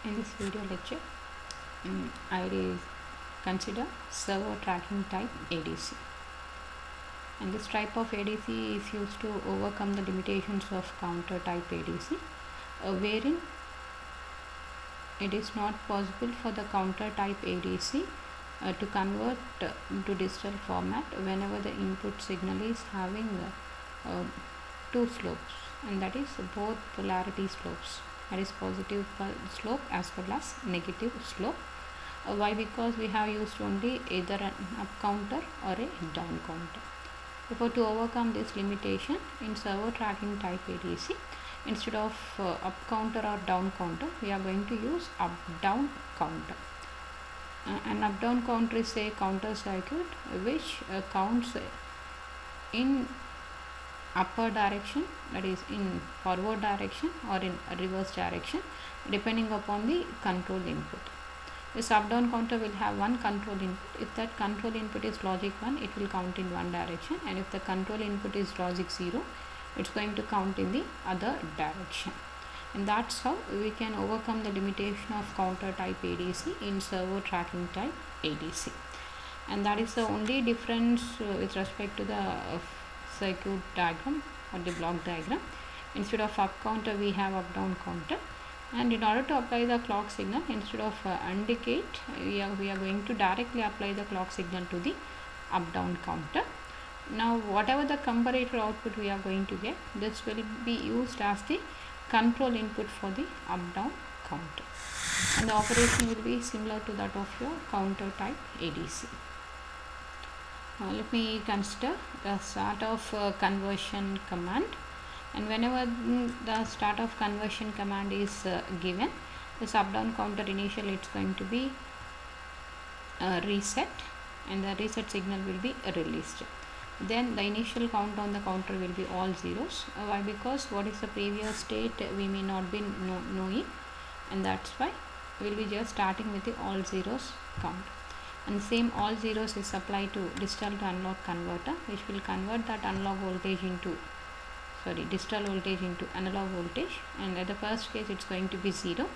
In this video lecture, I will consider server tracking type ADC. And this type of ADC is used to overcome the limitations of counter type ADC, wherein it is not possible for the counter type ADC to convert to digital format whenever the input signal is having two slopes, and that is both polarity slopes, that is positive slope as well as negative slope. Why? Because we have used only either an up counter or a down counter. Therefore, to overcome this limitation in server tracking type ADC, instead of up counter or down counter, we are going to use up down counter. An up down counter is a counter circuit which counts in upper direction, that is in forward direction, or in reverse direction, depending upon the control input. This up down counter will have one control input. If that control input is logic 1, it will count in one direction, and if the control input is logic 0, it's going to count in the other direction. And that's how we can overcome the limitation of counter type ADC in servo tracking type ADC. And that is the only difference with respect to the circuit diagram or the block diagram. Instead of up counter, we have up down counter, and in order to apply the clock signal, instead of indicate, we are going to directly apply the clock signal to the up down counter. Now whatever the comparator output we are going to get, this will be used as the control input for the up down counter, and the operation will be similar to that of your counter type ADC. Let me consider the start of conversion command. And whenever the start of conversion command is given, this up down counter initially it's going to be reset, and the reset signal will be released. Then the initial count on the counter will be all zeros. Why? Because what is the previous state we may not be knowing, and that's why we will be just starting with the all zeros count. And same all zeros is applied to digital to analog converter, which will convert that analog voltage into digital voltage into analog voltage, and at the first case it's going to be 0,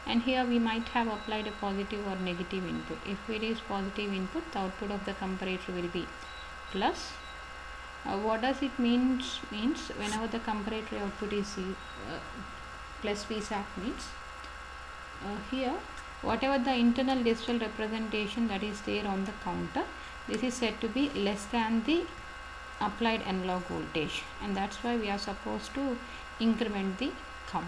and here we might have applied a positive or negative input. If it is positive input, the output of the comparator will be plus. What does it means whenever the comparator output is plus Vsat means here whatever the internal digital representation that is there on the counter, this is said to be less than the applied analog voltage, and that's why we are supposed to increment the count.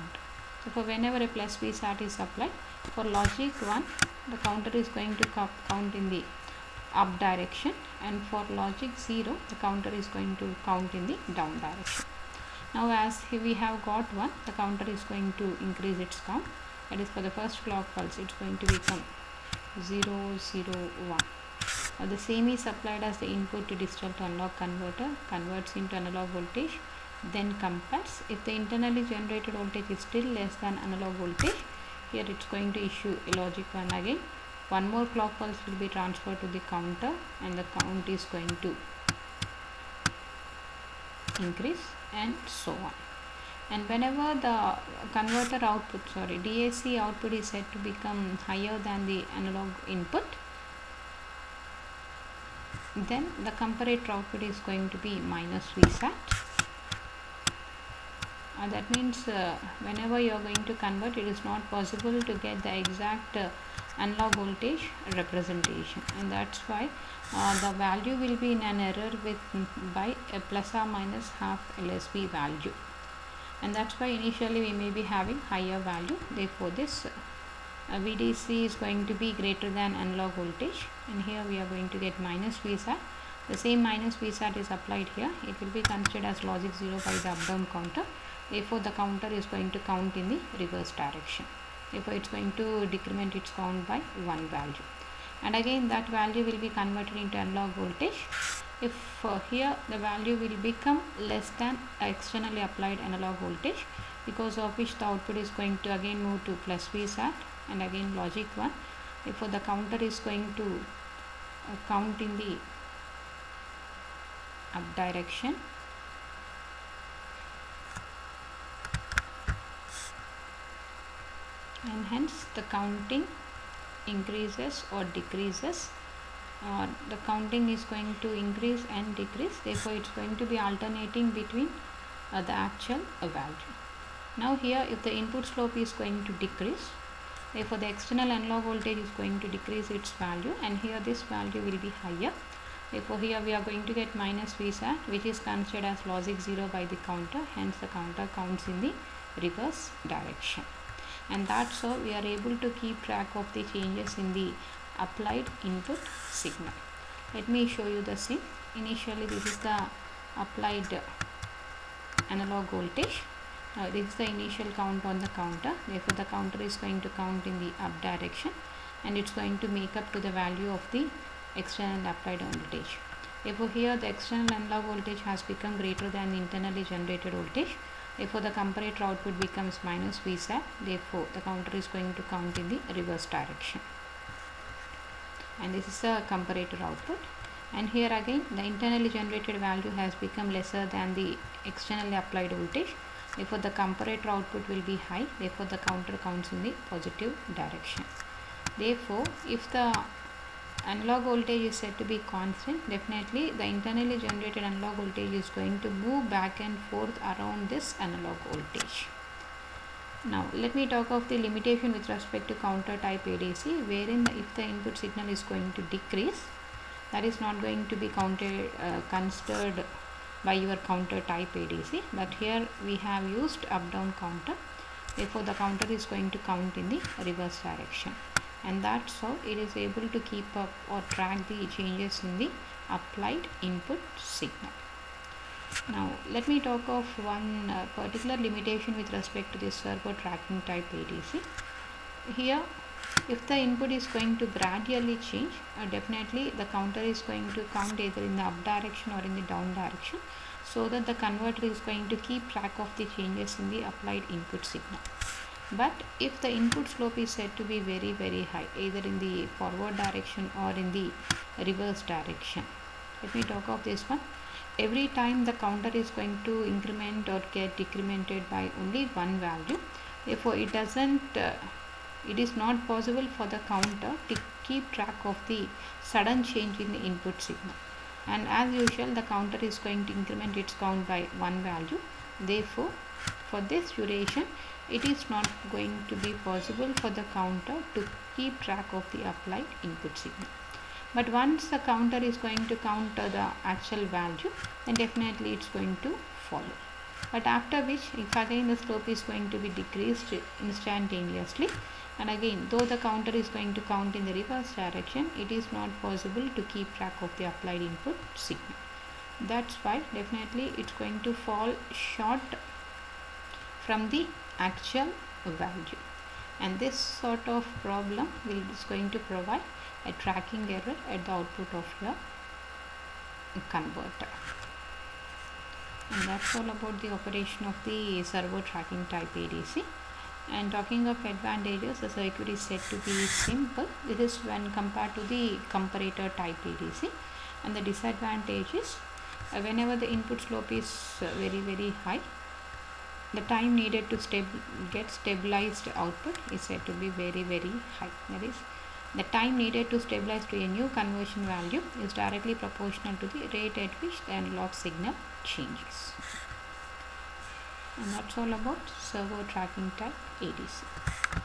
So for whenever a plus Vsat is applied, for logic 1, the counter is going to count in the up direction, and for logic 0, the counter is going to count in the down direction. Now as we have got 1, the counter is going to increase its count, that is for the first clock pulse it's going to become 0, 0, 1. The same is applied as the input to digital to analog converter, converts into analog voltage, then compares. If the internally generated voltage is still less than analog voltage, here it's going to issue a logic 1 again. One more clock pulse will be transferred to the counter, and the count is going to increase, and so on. And whenever the converter output, DAC output is said to become higher than the analog input, then the comparator output is going to be minus Vsat. That means whenever you are going to convert, it is not possible to get the exact analog voltage representation, and that's why the value will be in an error by a plus or minus half LSB value, and that's why initially we may be having higher value. Therefore this VDC is going to be greater than analog voltage, and here we are going to get minus Vsat. The same minus Vsat is applied here. It will be considered as logic 0 by the up down counter. Therefore the counter is going to count in the reverse direction. Therefore it's going to decrement its count by one value, and again that value will be converted into analog voltage. If here the value will become less than externally applied analog voltage, because of which the output is going to again move to plus Vsat and again logic 1. Therefore the counter is going to count in the up direction, and hence the counting increases or decreases, or the counting is going to increase and decrease. Therefore it's going to be alternating between the actual value. Now here, if the input slope is going to decrease, therefore the external analog voltage is going to decrease its value, and here this value will be higher. Therefore here we are going to get minus Vsat, which is considered as logic 0 by the counter, hence the counter counts in the reverse direction. And that's how we are able to keep track of the changes in the applied input signal. Let me show you the same. Initially this is the applied analog voltage. Now this is the initial count on the counter. Therefore the counter is going to count in the up direction, and it's going to make up to the value of the external applied voltage. Therefore here the external analog voltage has become greater than the internally generated voltage. Therefore the comparator output becomes minus Vsat. Therefore the counter is going to count in the reverse direction. And this is the comparator output. And here again the internally generated value has become lesser than the externally applied voltage. Therefore the comparator output will be high. Therefore the counter counts in the positive direction. Therefore if the analog voltage is said to be constant, definitely the internally generated analog voltage is going to move back and forth around this analog voltage. Now let me talk of the limitation with respect to counter type ADC, wherein if the input signal is going to decrease, that is not going to be considered by your counter type ADC, but here we have used up down counter. Therefore the counter is going to count in the reverse direction, and that's how it is able to keep up or track the changes in the applied input signal. Now let me talk of one particular limitation with respect to this servo tracking type ADC. Here if the input is going to gradually change, definitely the counter is going to count either in the up direction or in the down direction, so that the converter is going to keep track of the changes in the applied input signal. But if the input slope is said to be very very high, either in the forward direction or in the reverse direction, let me talk of this one. Every time the counter is going to increment or get decremented by only one value. Therefore it is not possible for the counter to keep track of the sudden change in the input signal, and as usual the counter is going to increment its count by one value. Therefore for this duration it is not going to be possible for the counter to keep track of the applied input signal. But once the counter is going to count the actual value, then definitely it's going to follow. But after which, if again the slope is going to be decreased instantaneously, and again though the counter is going to count in the reverse direction, it is not possible to keep track of the applied input signal. That's why definitely it's going to fall short from the actual value, and this sort of problem is going to provide a tracking error at the output of your converter. And that's all about the operation of the servo tracking type ADC. And talking of advantages, the circuit is said to be simple. This is when compared to the comparator type ADC. And the disadvantage is whenever the input slope is very very high, the time needed to get stabilized output is said to be very very high. That is, the time needed to stabilize to a new conversion value is directly proportional to the rate at which the analog signal changes. And that's all about servo tracking type ADC.